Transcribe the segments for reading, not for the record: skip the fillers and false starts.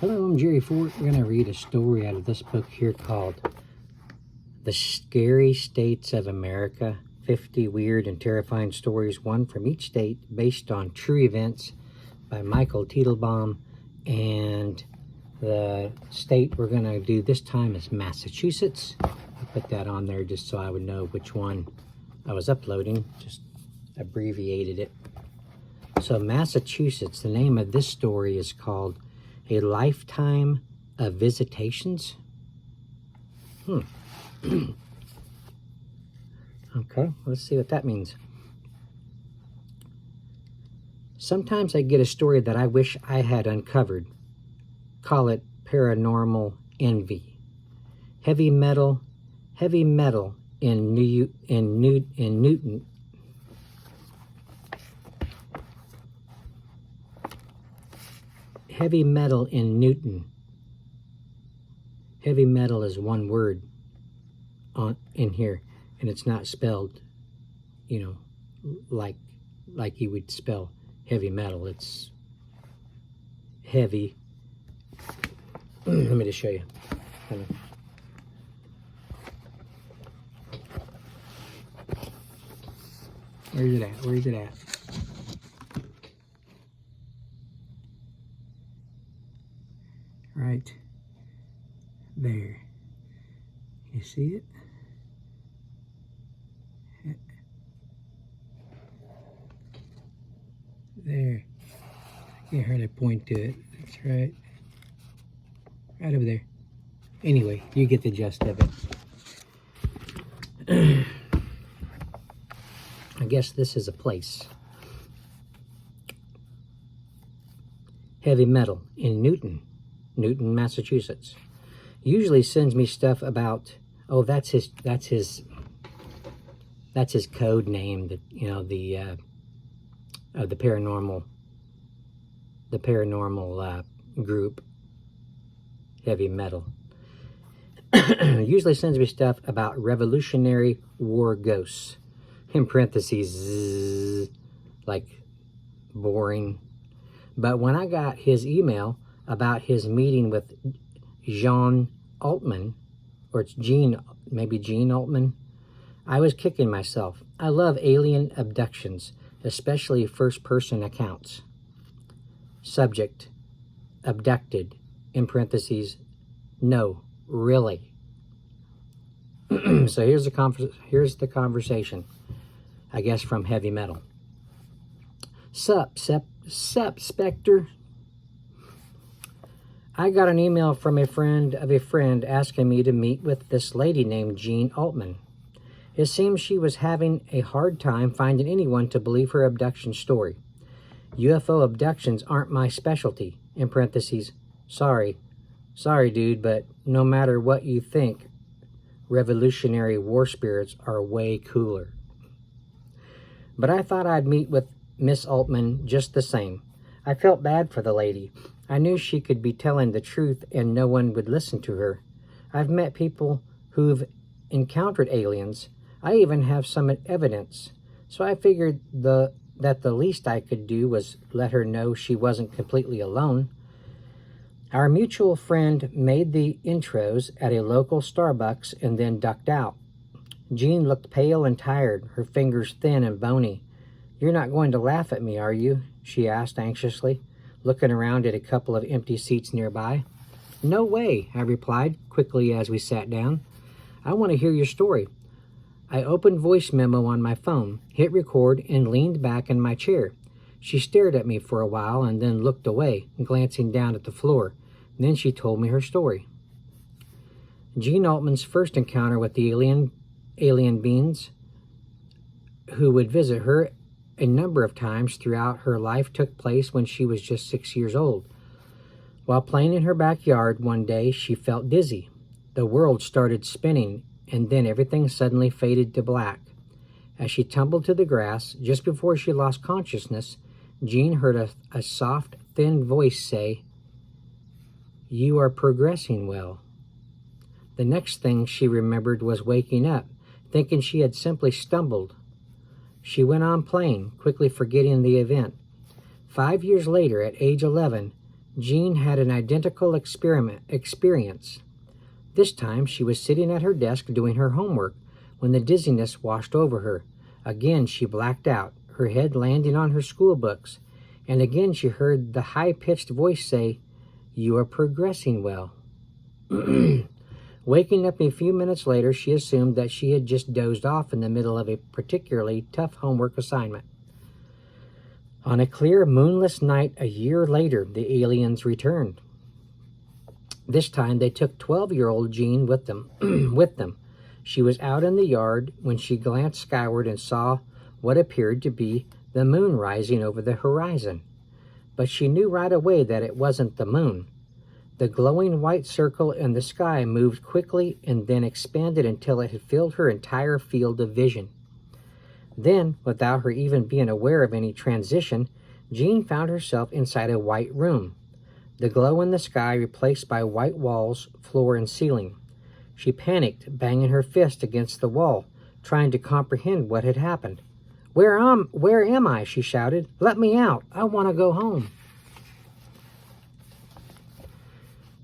Hello, I'm Jerry Fort. We're going to read a story out of this book here called The Scary States of America, 50 Weird and Terrifying Stories, one from each state, based on true events, by Michael Teitelbaum. And the state we're going to do this time is Massachusetts. I put that on there just so I would know which one I was uploading, just abbreviated it. So Massachusetts, the name of this story is called A Lifetime of Visitations. Okay, let's see what that means. Sometimes I get a story that I wish I had uncovered. Call it paranormal envy. Heavy metal in Newton. Heavy metal in Newton. Heavy metal is one word in here, and it's not spelled, like you would spell heavy metal. It's heavy. Let me just show you. Where's it at? Where's it at? Right there. You see it? There. I can't hardly point to it. That's right. Right over there. Anyway, you get the gist of it. I guess this is a place. Heavy metal in Newton, Massachusetts. Usually sends me stuff about, oh, that's his code name, that the paranormal group, heavy metal. Usually sends me stuff about Revolutionary War ghosts, in parentheses, like boring. But when I got his email about his meeting with Jean Altman, or it's maybe Gene Altman, I was kicking myself. I love alien abductions, especially first-person accounts. Subject, abducted, in parentheses, no, really. So here's the conversation, I guess, from heavy metal. Sup, Spectre? I got an email from a friend of a friend asking me to meet with this lady named Jean Altman. It seems she was having a hard time finding anyone to believe her abduction story. UFO abductions aren't my specialty, in parentheses, sorry dude, but no matter what you think, Revolutionary War spirits are way cooler. But I thought I'd meet with Miss Altman just the same. I felt bad for the lady. I knew she could be telling the truth and no one would listen to her. I've met people who've encountered aliens. I even have some evidence. So I figured that the least I could do was let her know she wasn't completely alone. Our mutual friend made the intros at a local Starbucks and then ducked out. Jean looked pale and tired, her fingers thin and bony. "You're not going to laugh at me, are you?" she asked anxiously, looking around at a couple of empty seats nearby. "No way," I replied quickly as we sat down. "I want to hear your story." I opened voice memo on my phone, hit record, and leaned back in my chair. She stared at me for a while and then looked away, glancing down at the floor. Then she told me her story. Jean Altman's first encounter with the alien beings who would visit her a number of times throughout her life took place when she was just 6 years old. While playing in her backyard one day, she felt dizzy. The world started spinning, and then everything suddenly faded to black. As she tumbled to the grass, just before she lost consciousness, Jean heard a soft, thin voice say, "You are progressing well." The next thing she remembered was waking up, thinking she had simply stumbled. She went on playing, quickly forgetting the event. 5 years later, at age 11, Jean had an identical experience. This time she was sitting at her desk doing her homework when the dizziness washed over her. Again she blacked out, her head landing on her school books, and again she heard the high-pitched voice say, "You are progressing well." Waking up a few minutes later, she assumed that she had just dozed off in the middle of a particularly tough homework assignment. On a clear, moonless night a year later, the aliens returned. This time they took 12-year-old Jean with them. She was out in the yard when she glanced skyward and saw what appeared to be the moon rising over the horizon. But she knew right away that it wasn't the moon. The glowing white circle in the sky moved quickly and then expanded until it had filled her entire field of vision. Then, without her even being aware of any transition, Jean found herself inside a white room. The glow in the sky replaced by white walls, floor, and ceiling. She panicked, banging her fist against the wall, trying to comprehend what had happened. Where am I?" she shouted. "Let me out. I want to go home."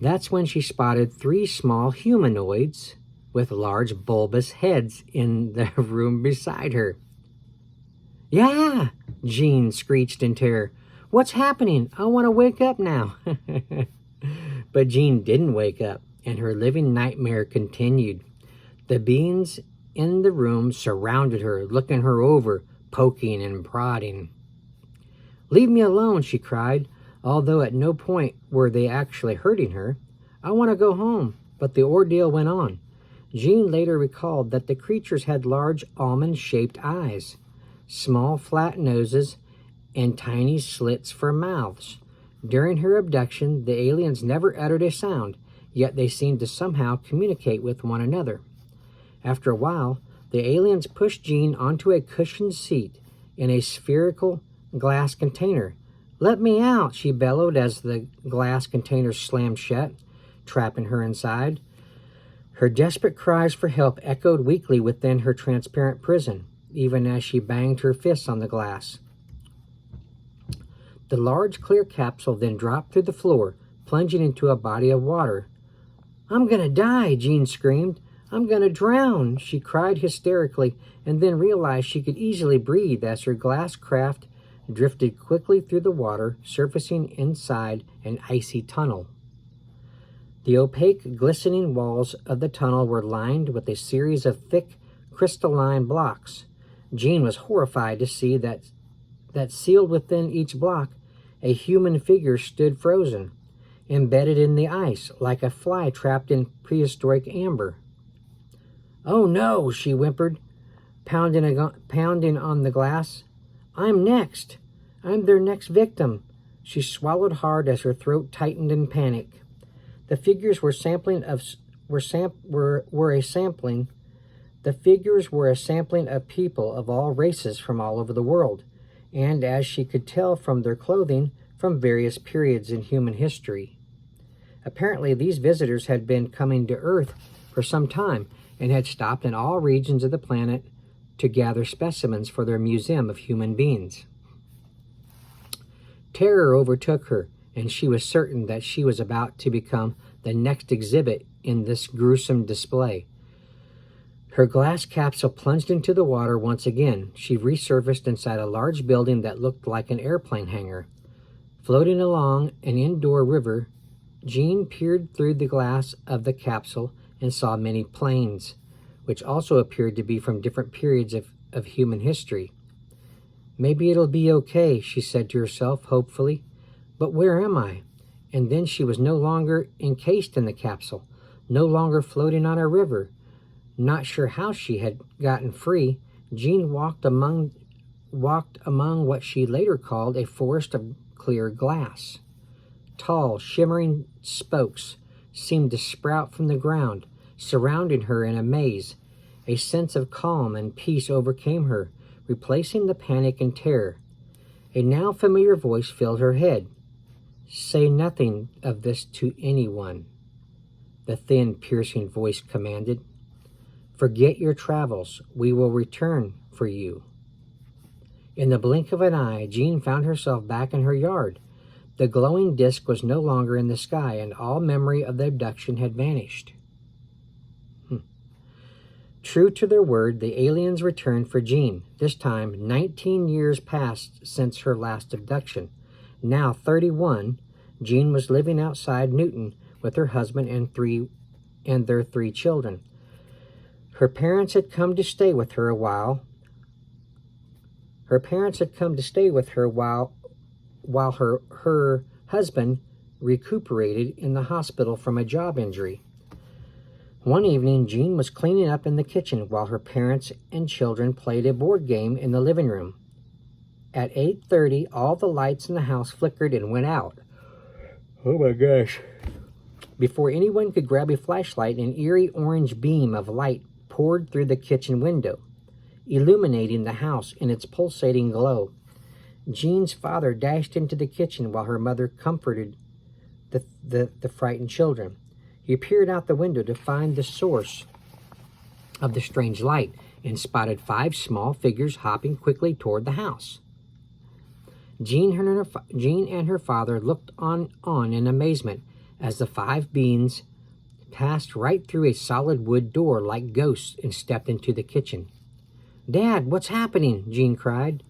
That's when she spotted 3 small humanoids with large bulbous heads in the room beside her. "Yeah!" Jean screeched in terror. "What's happening? I want to wake up now." But Jean didn't wake up, and her living nightmare continued. The beings in the room surrounded her, looking her over, poking and prodding. "Leave me alone," she cried, although at no point were they actually hurting her. "I want to go home." But the ordeal went on. Jean later recalled that the creatures had large almond-shaped eyes, small flat noses, and tiny slits for mouths. During her abduction, the aliens never uttered a sound, yet they seemed to somehow communicate with one another. After a while, the aliens pushed Jean onto a cushioned seat in a spherical glass container. "Let me out," she bellowed as the glass container slammed shut, trapping her inside. Her desperate cries for help echoed weakly within her transparent prison, even as she banged her fists on the glass. The large clear capsule then dropped through the floor, plunging into a body of water. "I'm gonna die," Jean screamed. "I'm gonna drown," she cried hysterically, and then realized she could easily breathe as her glass craft drifted quickly through the water, surfacing inside an icy tunnel. The opaque, glistening walls of the tunnel were lined with a series of thick, crystalline blocks. Jean was horrified to see that sealed within each block, a human figure stood frozen, embedded in the ice, like a fly trapped in prehistoric amber. "Oh no," she whimpered, pounding on the glass. "I'm next. I'm their next victim." She swallowed hard as her throat tightened in panic. The figures were a sampling of people of all races from all over the world, and as she could tell from their clothing, from various periods in human history. Apparently, these visitors had been coming to Earth for some time and had stopped in all regions of the planet to gather specimens for their museum of human beings. Terror overtook her, and she was certain that she was about to become the next exhibit in this gruesome display. Her glass capsule plunged into the water once again. She resurfaced inside a large building that looked like an airplane hangar. Floating along an indoor river, Jean peered through the glass of the capsule and saw many planes, which also appeared to be from different periods of human history. "Maybe it'll be okay," she said to herself hopefully. "But where am I?" And then she was no longer encased in the capsule, no longer floating on a river. Not sure how she had gotten free, Jean walked among what she later called a forest of clear glass. Tall, shimmering spokes seemed to sprout from the ground, surrounding her in a maze. A sense of calm and peace overcame her, replacing the panic and terror. A now familiar voice filled her head. "Say nothing of this to anyone," the thin, piercing voice commanded. "Forget your travels. We will return for you." In the blink of an eye, Jean found herself back in her yard. The glowing disk was no longer in the sky, and all memory of the abduction had vanished. True to their word, the aliens returned for Jean. This time, 19 years passed since her last abduction. Now 31, Jean was living outside Newton with her husband and their 3 children. Her parents had come to stay with her while her husband recuperated in the hospital from a job injury. One evening, Jean was cleaning up in the kitchen while her parents and children played a board game in the living room. At 8:30, all the lights in the house flickered and went out. Oh my gosh. Before anyone could grab a flashlight, an eerie orange beam of light poured through the kitchen window, illuminating the house in its pulsating glow. Jean's father dashed into the kitchen while her mother comforted the frightened children. He peered out the window to find the source of the strange light and spotted 5 small figures hopping quickly toward the house. Jean and her father looked on in amazement as the 5 beings passed right through a solid wood door like ghosts and stepped into the kitchen. "Dad, what's happening?" Jean cried.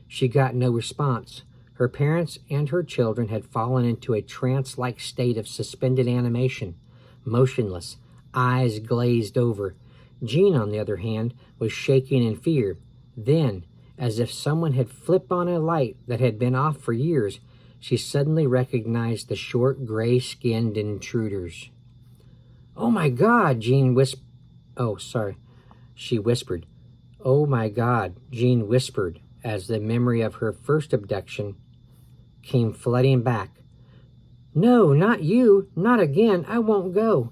She got no response. Her parents and her children had fallen into a trance-like state of suspended animation, motionless, eyes glazed over. Jean, on the other hand, was shaking in fear. Then, as if someone had flipped on a light that had been off for years, she suddenly recognized the short, gray-skinned intruders. "Oh my God," She whispered. "Oh my God," Jean whispered as the memory of her first abduction came flooding back. "No, not you. Not again. I won't go."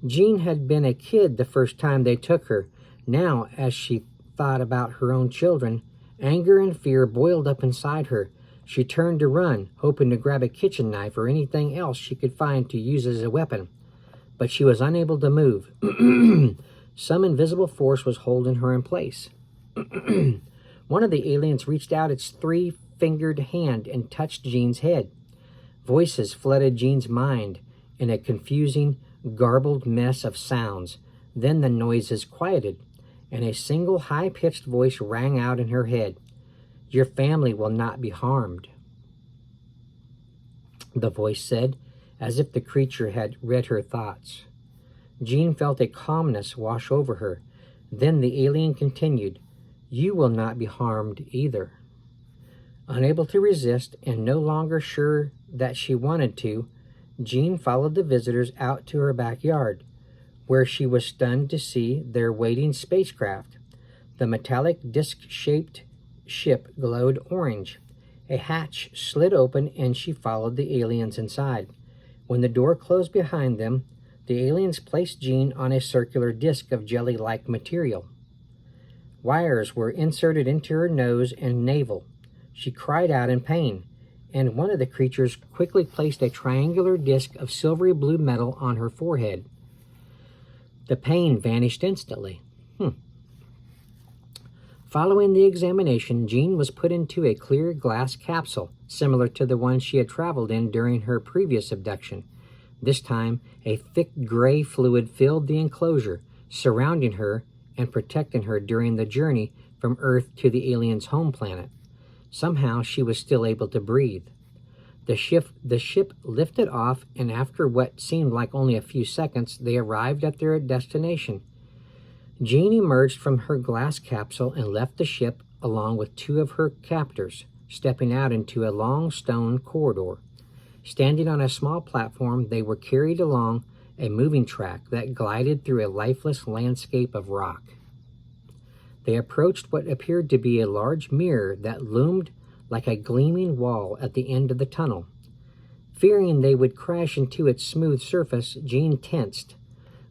Jean had been a kid the first time they took her. Now, as she thought about her own children, anger and fear boiled up inside her. She turned to run, hoping to grab a kitchen knife or anything else she could find to use as a weapon. But she was unable to move. Some invisible force was holding her in place. One of the aliens reached out its 3-fingered hand and touched Jean's head. Voices flooded Jean's mind in a confusing, garbled mess of sounds. Then the noises quieted, and a single high-pitched voice rang out in her head. "Your family will not be harmed," the voice said, as if the creature had read her thoughts. Jean felt a calmness wash over her. Then the alien continued, "You will not be harmed either." Unable to resist and no longer sure that she wanted to, Jean followed the visitors out to her backyard, where she was stunned to see their waiting spacecraft. The metallic disc-shaped ship glowed orange. A hatch slid open and she followed the aliens inside. When the door closed behind them, the aliens placed Jean on a circular disc of jelly-like material. Wires were inserted into her nose and navel. She cried out in pain, and one of the creatures quickly placed a triangular disc of silvery blue metal on her forehead. The pain vanished instantly. Following the examination, Jean was put into a clear glass capsule, similar to the one she had traveled in during her previous abduction. This time, a thick gray fluid filled the enclosure, surrounding her and protecting her during the journey from Earth to the aliens' home planet. Somehow, she was still able to breathe. The ship lifted off, and after what seemed like only a few seconds, they arrived at their destination. Jean emerged from her glass capsule and left the ship along with 2 of her captors, stepping out into a long stone corridor. Standing on a small platform, they were carried along a moving track that glided through a lifeless landscape of rock. They approached what appeared to be a large mirror that loomed like a gleaming wall at the end of the tunnel. Fearing they would crash into its smooth surface, Jean tensed.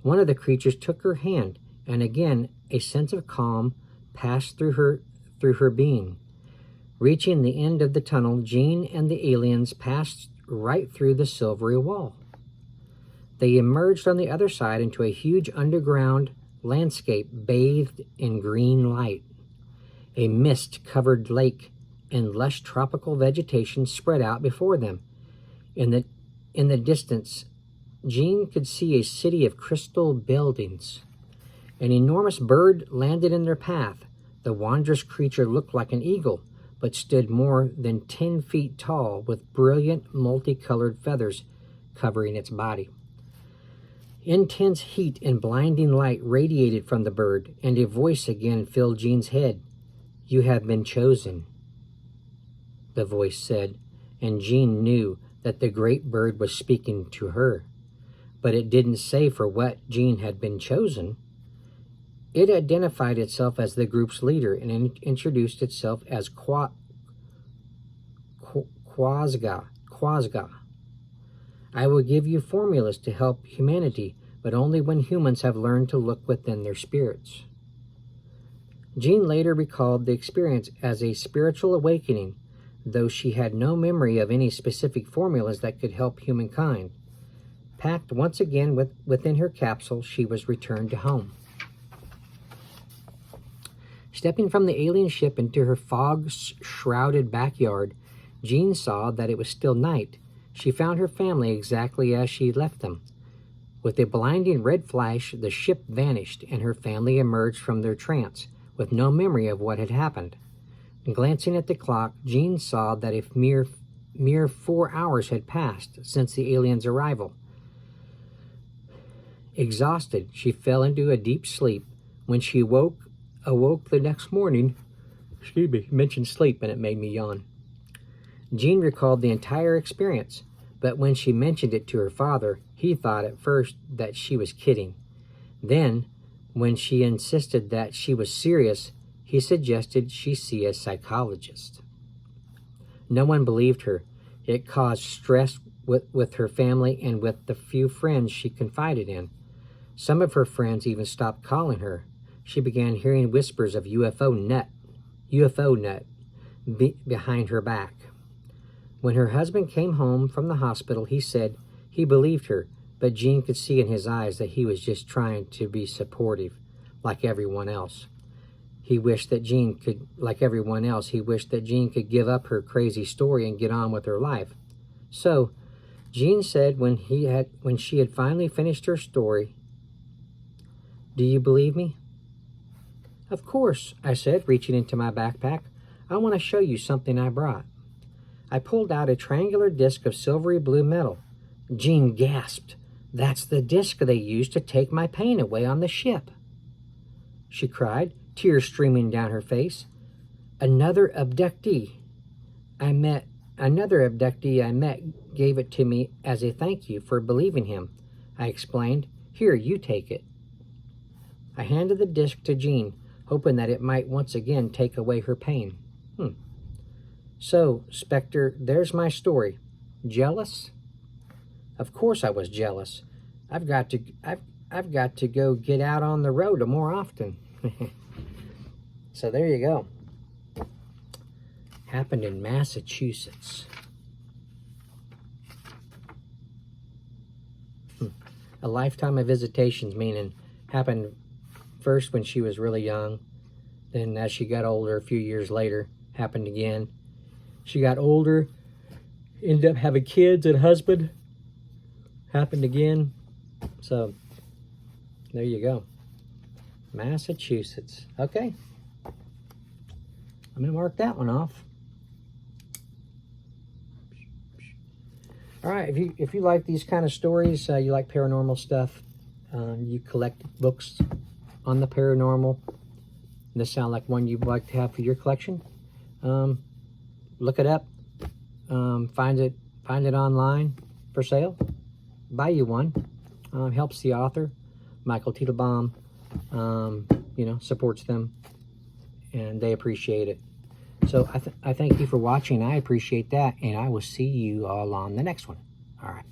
One of the creatures took her hand, and again a sense of calm passed through her being. Reaching the end of the tunnel, Jean and the aliens passed right through the silvery wall. They emerged on the other side into a huge underground landscape bathed in green light. A mist-covered lake and lush tropical vegetation spread out before them. In the distance, Jean could see a city of crystal buildings. An enormous bird landed in their path. The wondrous creature looked like an eagle, but stood more than 10 feet tall with brilliant multicolored feathers covering its body. Intense heat and blinding light radiated from the bird, and a voice again filled Jean's head. "You have been chosen," the voice said, and Jean knew that the great bird was speaking to her. But it didn't say for what Jean had been chosen. It identified itself as the group's leader and introduced itself as Quasga. "I will give you formulas to help humanity, but only when humans have learned to look within their spirits." Jean later recalled the experience as a spiritual awakening, though she had no memory of any specific formulas that could help humankind. Packed once again within her capsule, she was returned to home. Stepping from the alien ship into her fog-shrouded backyard, Jean saw that it was still night. She found her family exactly as she left them. With a blinding red flash, the ship vanished, and her family emerged from their trance, with no memory of what had happened. Glancing at the clock, Jean saw that a mere 4 hours had passed since the aliens' arrival. Exhausted, she fell into a deep sleep. When she awoke the next morning, mentioned sleep and it made me yawn. Jean recalled the entire experience, but when she mentioned it to her father, he thought at first that she was kidding. Then, when she insisted that she was serious, he suggested she see a psychologist. No one believed her. It caused stress with her family and with the few friends she confided in. Some of her friends even stopped calling her. She began hearing whispers of UFO nut behind her back. When her husband came home from the hospital, he said he believed her, but Jean could see in his eyes that he was just trying to be supportive, like everyone else. He wished that Jean could give up her crazy story and get on with her life. So, Jean said when she had finally finished her story, "Do you believe me?" "Of course," I said, reaching into my backpack. "I want to show you something I brought." I pulled out a triangular disc of silvery blue metal. Jean gasped. "That's the disc they used to take my pain away on the ship," she cried, tears streaming down her face. Another abductee I met gave it to me as a thank you for believing him," I explained. "Here, you take it." I handed the disc to Jean, hoping that it might once again take away her pain. "So, Spectre, there's my story. Jealous?" Of course I was jealous. I've got to go get out on the road more often. So there you go. Happened in Massachusetts. A lifetime of visitations, meaning happened first when she was really young. Then as she got older, a few years later, happened again. She got older, ended up having kids and husband. Happened again. So, there you go. Massachusetts. Okay. I'm going to mark that one off. All right, if you like these kind of stories, you like paranormal stuff, you collect books on the paranormal, this sound like one you'd like to have for your collection, look it up, find it online for sale, buy you one. Helps the author, Michael Teitelbaum, supports them, and they appreciate it. So I thank you for watching. I appreciate that, and I will see you all on the next one. All right.